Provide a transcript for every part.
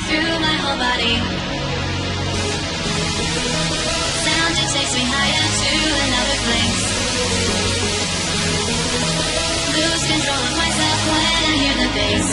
through my whole body. Sound just takes me higher to another place. Lose control of myself when I hear the bass.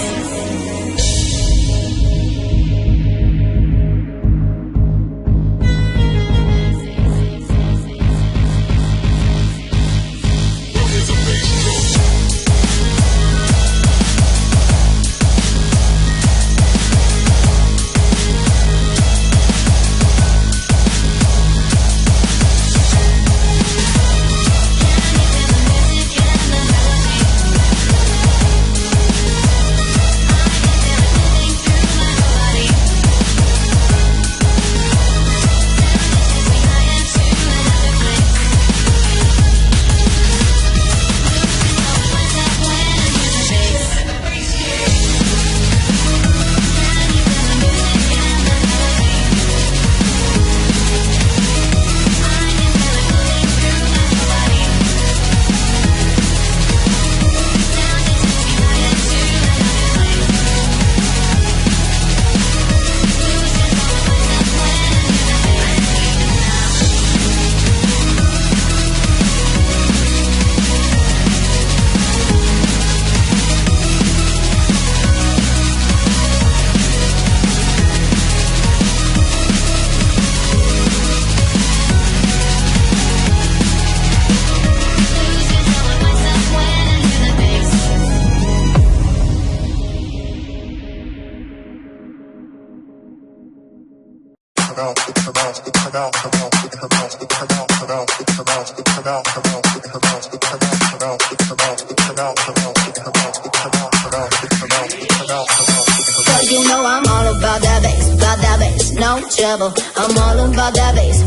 Cause you know I'm all about that bass, no trouble. I'm all about that bass,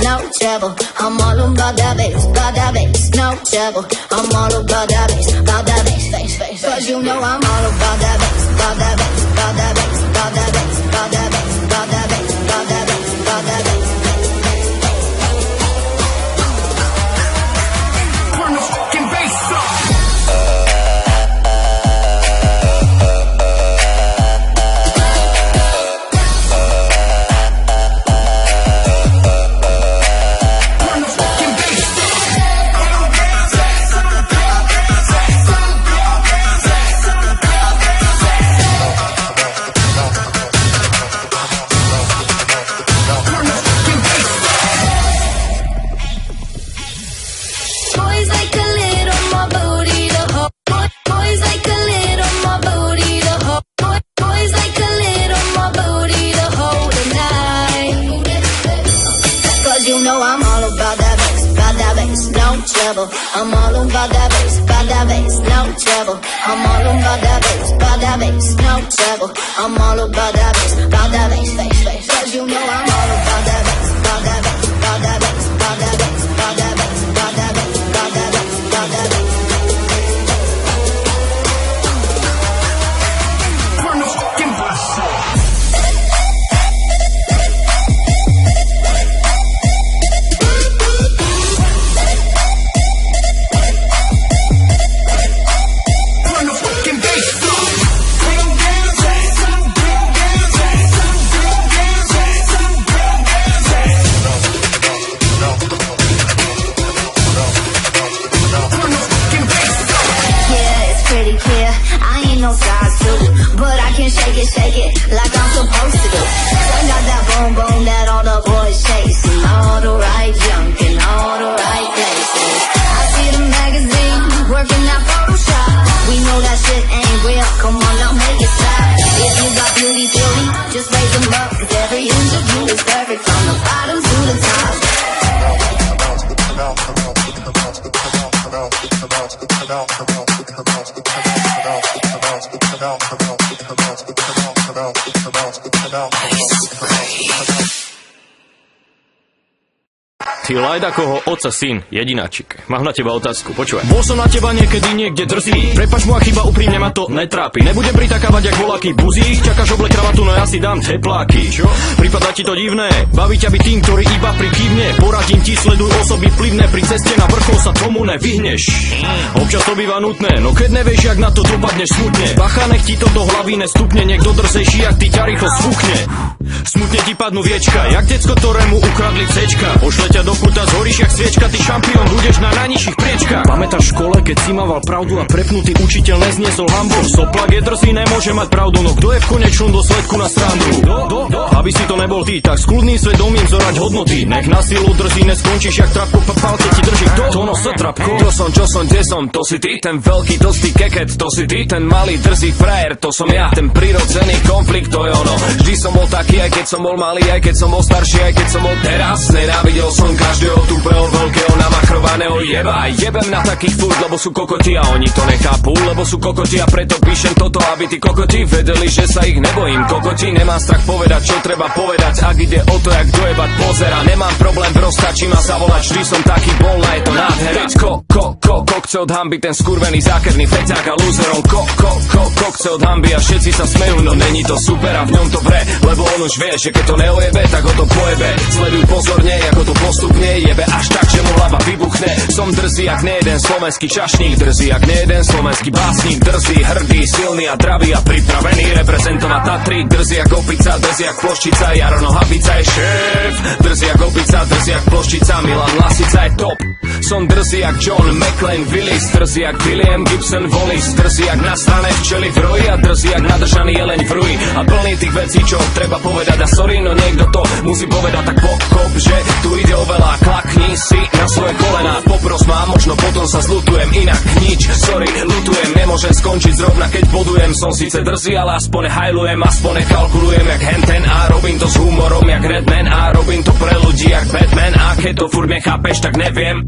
no trouble. I'm all about that bass, no trouble. I'm all about that bass, cause you know I'm all about that bass, about that bass, about that bass, about that bass, about that bass, about that bass, about that bass, about that bass. Turn the fucking bass up. I'm all about that bass, no trouble. I'm all about that bass, no trouble. I'm all about that bass, cause you know I'm all about that bass, about that bass, about that bass, about that bass, about that bass, about that bass, about that bass, about that bass. Turn the fucking bass up. Shake it like I'm supposed to do. I got that boom boom that all the boys chasing, all the right junk in all the right places. I see the magazine working that Photoshop. We know that shit ain't real. Come on now, make it stop. If you got beauty, just raise them up. 'Cause every inch of you is perfect from the bottom to the top. Ty lajdakoho oca syn, jedináčik. Mám na teba otázku, počúvaj. Bol som na teba niekedy niekde drzý. Prepač, moja chyba, úprimne ma to netrápi. Nebudem pritakávať jak voľaký buzík. Čakáš oblek kravatu, no ja si dám tepláky. Čo? Prípada ti to divné? Baví ťa byť tým, ktorý iba prikývne. Poradím ti, sleduj osoby vplyvné. Pri ceste na vrchol sa tomu nevyhneš. Občas to býva nutné, no keď nevieš, jak na to dopadneš smutne. Bacha, nech ti to do hlavy nestupne. Niekto drzejší, jak ty ťa rýchlo sfúkne. Smutne ti padnú viečka, jak decko, ktorému ukradli cečka. Pošle ťa do kuta, zhoríš jak sviečka, ty šampión, budeš na najnižších priečkách. Pamätáš v škole, keď si mával pravdu a prepnutý učiteľ nezniesol hanbu? Soplak je drzý, nemôže mať pravdu, no kto je v konečnom dôsledku na srandu? Aby si to nebol ty, tak s kľudným svedomím zorať hodnoty. Nech na silu drzí, neskončíš jak trapko, palce ti drží kto? To no sa trapko. Čo som, kde som, to si ty, ten veľký tlstý keket, to si ty, ten malý drzý frajer, to som ja, ten prirodzený konflikt, to je ono. Vždy som bol taký, aj keď som bol malý, aj keď som bol starší, aj keď som bol teraz. Nenávidel som každého tupého, veľkého, namachrovaného jeba. A jebem na takých furt, lebo sú kokoti a oni to nechápu, lebo sú kokoti a preto píšem toto, aby tí kokoti vedeli, že sa ich nebojím. Kokoti, nemám strach povedať, čo treba povedať, ak ide o to, jak dojebať pozera. Nemám problém, rozstačí ma zavolať, vždy som taký bolná, je to nádhera. Chce od hamby, ten skurvený zákerný feťák a lúzerom. Chce od hamby a všetci sa smejú, no není to super a v ňom to vre, lebo on už vie, že keď to neojebe, tak ho to pojebe. Sleduj pozorne, ako to postupne jebe, až tak, že mu hlava vybuchne. Som drzý, jak nejeden slovenský čašník, drzý, jak nejeden slovenský básnik, drzý, hrdý, silný a dravý a pripravený reprezentovať Tatry, drzý jak opica, drzý jak ploščica, Jaro Nohavica je šéf, drzý jak opica, drzý jak ploščica, Milan Lasica je top. Som drzý jak John McClane Willis, drzý jak William Gibson Wallis, drzý jak nasrané včely v roji a drzý jak nadržaný jeleň v ruji a plný tých vecí, čo treba povedať a sorry, no niekto to musí povedať, tak pochop, že tu ide o veľa, klakni si na svoje kolená, popros ma, možno potom sa zlutujem, inak nič, sorry, lutujem, nemôžem skončiť zrovna keď bodujem, som síce drzý, ale aspoň hajlujem, aspoň kalkulujem jak henten a robím to s humorom jak Redman a robím to pre ľudí jak Batman a keď to furt nechápeš, tak neviem.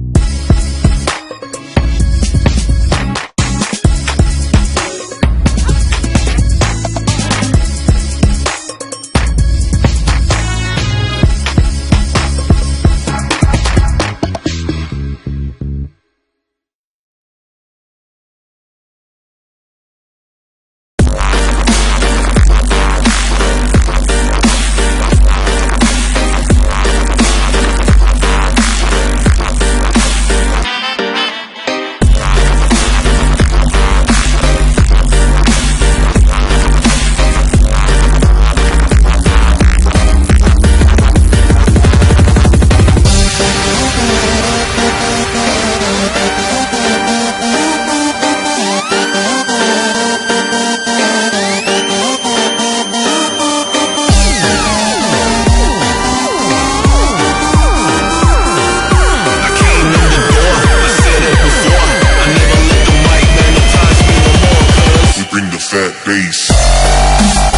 Fat bass.